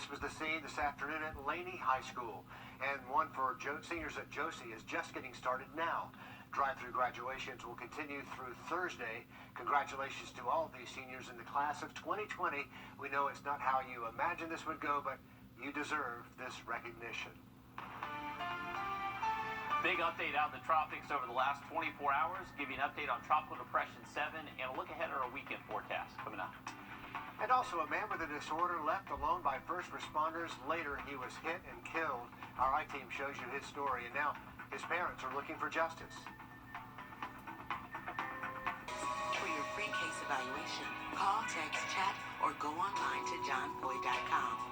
This was the scene this afternoon at Laney High School, and one for seniors at Josie is just getting started now. Drive-through graduations will continue through Thursday. Congratulations to all of these seniors in the class of 2020. We know it's not how you imagined this would go, but you deserve this recognition. Big update out in the tropics over the last 24 hours. Give you an update on Tropical Depression 7 and a look ahead at our weekend forecast coming up. And also a man with a disorder left alone by first responders. Later, he was hit and killed. Our I-team shows you his story, and now his parents are looking for justice. For your free case evaluation, call, text, chat, or go online to johnboy.com.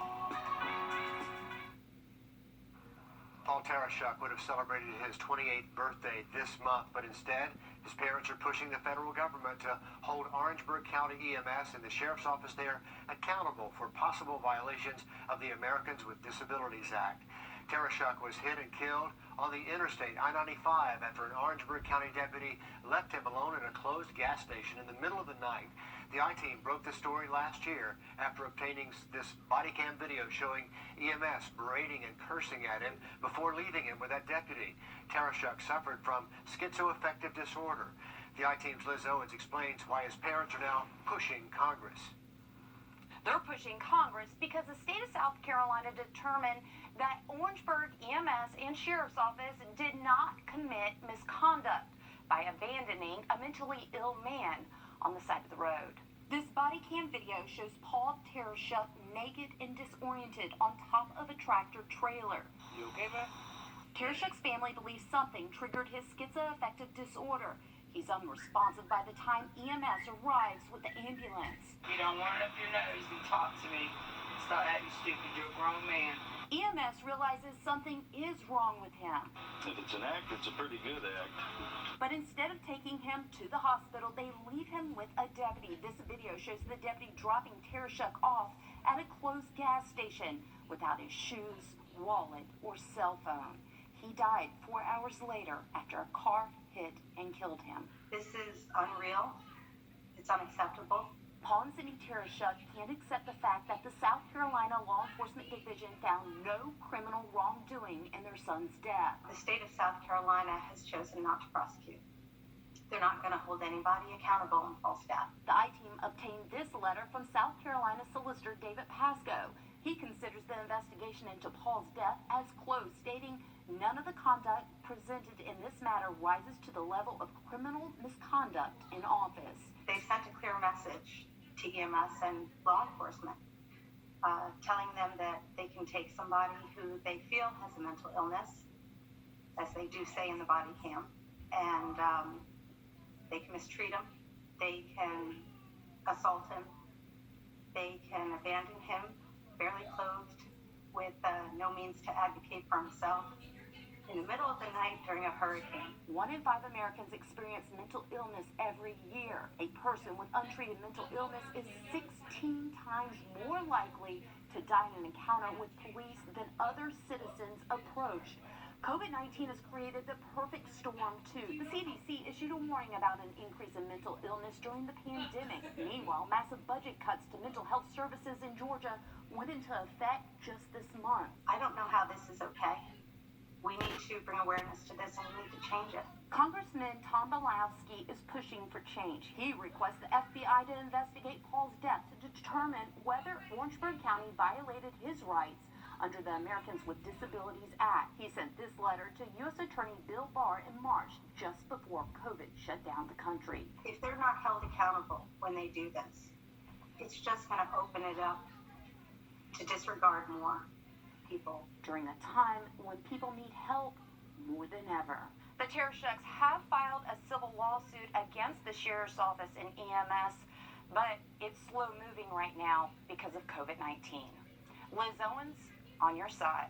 Paul Tarashuk would have celebrated his 28th birthday this month, but instead, his parents are pushing the federal government to hold Orangeburg County EMS and the sheriff's office there accountable for possible violations of the Americans with Disabilities Act. Tarashuk was hit and killed on the interstate I-95 after an Orangeburg County deputy left him alone at a closed gas station in the middle of the night. The I-team broke the story last year after obtaining this body cam video showing EMS berating and cursing at him before leaving him with that deputy. Tarashuk suffered from schizoaffective disorder. The I-team's Liz Owens explains why his parents are now pushing Congress. They're pushing Congress because the state of South Carolina determined that Orangeburg EMS and Sheriff's Office did not commit misconduct by abandoning a mentally ill man on the side of the road. This body cam video shows Paul Tarashuk naked and disoriented on top of a tractor trailer. You okay, man? Tarashuk's family believes something triggered his schizoaffective disorder. He's unresponsive by the time EMS arrives with the ambulance. You don't run up your nose and talk to me. Stop acting stupid. You're a grown man. EMS realizes something is wrong with him. If it's an act, it's a pretty good act. But instead of taking him to the hospital, they leave him with a deputy. This video shows the deputy dropping Tarashuk off at a closed gas station without his shoes, wallet, or cell phone. He died 4 hours later after a car hit and killed him. This is unreal. It's unacceptable. Paul and Cindy Tarashuk can't accept the fact that the South Carolina Law Enforcement Division found no criminal wrongdoing in their son's death. The state of South Carolina has chosen not to prosecute. They're not going to hold anybody accountable on false death. The I-team obtained this letter from South Carolina Solicitor David Pascoe. He considers the investigation into Paul's death as closed, stating none of the conduct presented in this matter rises to the level of criminal misconduct in office. They sent a clear message to EMS and law enforcement, telling them that they can take somebody who they feel has a mental illness, as they do say in the body cam, and they can mistreat him, they can assault him, they can abandon him, barely clothed, with no means to advocate for himself, in the middle of the night during a hurricane. 1 in 5 Americans experience mental illness every year. A person with untreated mental illness is 16 times more likely to die in an encounter with police than other citizens approached. COVID-19 has created the perfect storm, too. The CDC issued a warning about an increase in mental illness during the pandemic. Meanwhile, massive budget cuts to mental health services in Georgia went into effect just this month. I don't know how this is okay. We need to bring awareness to this, and we need to change it. Congressman Tom Balowski is pushing for change. He requests the FBI to investigate Paul's death to determine whether Orangeburg County violated his rights under the Americans with Disabilities Act. He sent this letter to U.S. Attorney Bill Barr in March, just before COVID shut down the country. If they're not held accountable when they do this, it's just going to open it up to disregard more people during a time when people need help more than ever. The Tarashuks have filed a civil lawsuit against the Sheriff's Office and EMS, but it's slow moving right now because of COVID-19. Liz Owens, on your side.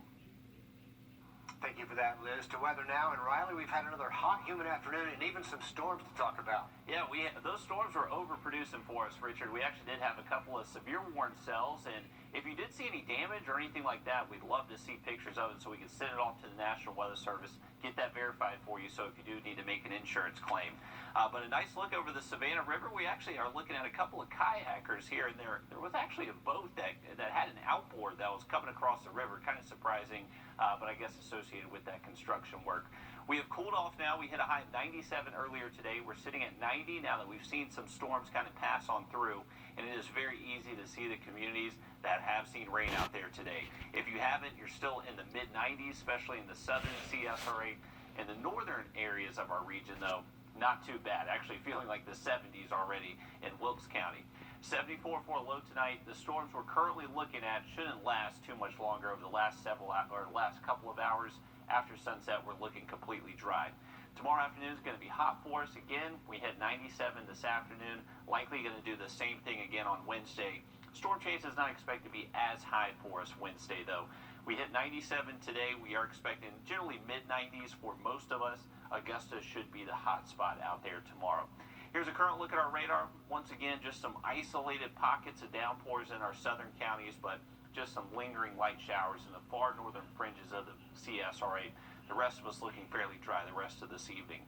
Thank you for that, Liz. To weather now, and Riley, we've had another hot, humid afternoon and even some storms to talk about. Yeah, those storms were overproducing for us, Richard. We actually did have a couple of severe warning cells, and If you did see any damage or anything like that, we'd love to see pictures of it so we can send it off to the National Weather Service, get that verified for you so if you do need to make an insurance claim. But a nice look over the Savannah River. We actually are looking at a couple of kayakers here and there. There was actually a boat that had an outboard that was coming across the river, kind of surprising, but I guess associated with that construction work. We have cooled off now. We hit a high of 97 earlier today. We're sitting at 90 now that we've seen some storms kind of pass on through, and it is very easy to see the communities that have seen rain out there today. If you haven't, you're still in the mid-90s, especially in the southern CSRA. In the northern areas of our region, though, not too bad. Actually feeling like the 70s already in Wilkes County. 74 for a low tonight. The storms we're currently looking at shouldn't last too much longer over the last couple of hours. After sunset, we're looking completely dry. Tomorrow afternoon is going to be hot for us again. We hit 97 this afternoon. Likely going to do the same thing again on Wednesday. Storm chance is not expected to be as high for us Wednesday, though. We hit 97 today. We are expecting generally mid-90s for most of us. Augusta should be the hot spot out there tomorrow. Here's a current look at our radar. Once again, just some isolated pockets of downpours in our southern counties, but just some lingering light showers in the far northern fringes of the CSRA. The rest of us looking fairly dry the rest of this evening.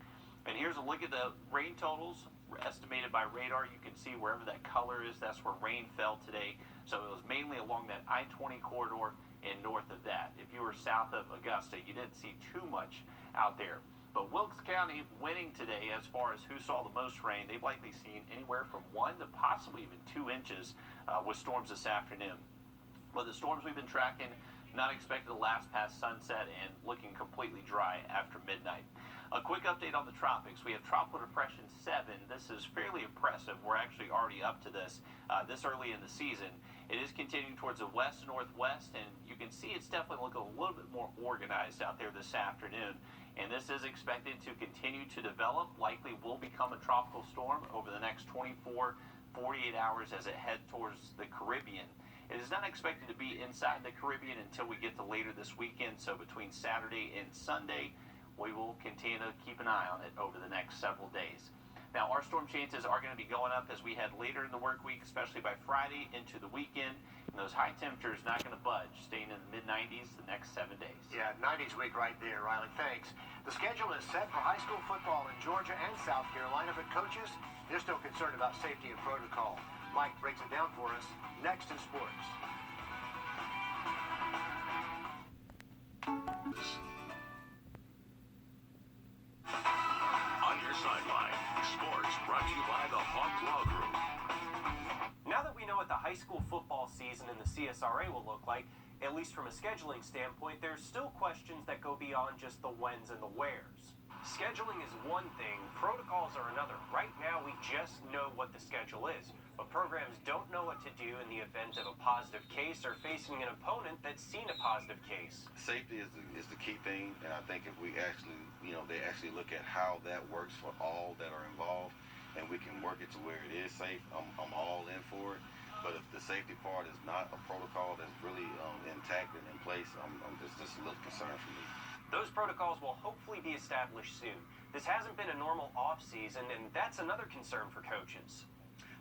And here's a look at the rain totals estimated by radar. You can see wherever that color is, that's where rain fell today. So it was mainly along that I-20 corridor and north of that. If you were south of Augusta, you didn't see too much out there. But Wilkes County winning today as far as who saw the most rain. They've likely seen anywhere from 1 to possibly even 2 inches with storms this afternoon. But the storms we've been tracking, not expected to last past sunset and looking completely dry after midnight. A quick update on the tropics. We have Tropical Depression 7. This is fairly impressive. We're actually already up to this early in the season. It is continuing towards the west-northwest, and you can see it's definitely looking a little bit more organized out there this afternoon. And this is expected to continue to develop, likely will become a tropical storm over the next 24, 48 hours as it heads towards the Caribbean. It is not expected to be inside the Caribbean until we get to later this weekend, so between Saturday and Sunday, we will continue to keep an eye on it over the next several days. Now, our storm chances are going to be going up as we head later in the work week, especially by Friday into the weekend. And those high temperatures not going to budge, staying in the mid-90s the next 7 days. Yeah, 90s week right there, Riley. Thanks. The schedule is set for high school football in Georgia and South Carolina, but coaches, they're still concerned about safety and protocol. Mike breaks it down for us next in sports. On your sideline, sports brought to you by the Hawk Law Group. Now that we know what the high school football season in the CSRA will look like, at least from a scheduling standpoint, there's still questions that go beyond just the whens and the wheres. Scheduling is one thing, protocols are another. Right now, we just know what the schedule is, but programs don't know what to do in the event of a positive case or facing an opponent that's seen a positive case. Safety is the key thing, and I think if we actually, they actually look at how that works for all that are involved, and we can work it to where it is safe, I'm all in for it. But if the safety part is not a protocol that's really intact and in place, it's just a little concern for me. Those protocols will hopefully be established soon. This hasn't been a normal off-season, and that's another concern for coaches.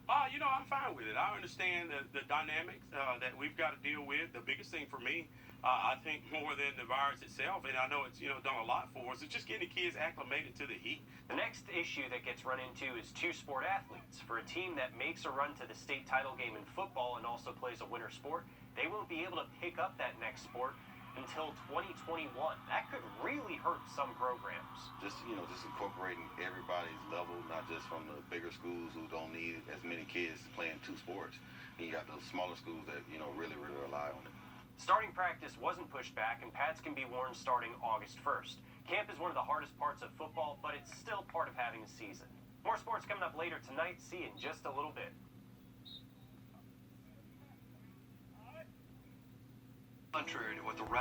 I'm fine with it. I understand the dynamics that we've got to deal with. The biggest thing for me, I think more than the virus itself, and I know it's done a lot for us, is just getting the kids acclimated to the heat. The next issue that gets run into is two-sport athletes. For a team that makes a run to the state title game in football and also plays a winter sport, they won't be able to pick up that next sport until 2021. That could really hurt some programs. Just incorporating everybody's level, not just from the bigger schools who don't need as many kids playing two sports. And you got those smaller schools that, really, really rely on it. Starting practice wasn't pushed back, and pads can be worn starting August 1st. Camp is one of the hardest parts of football, but it's still part of having a season. More sports coming up later tonight. See you in just a little bit. Contrary to what the radical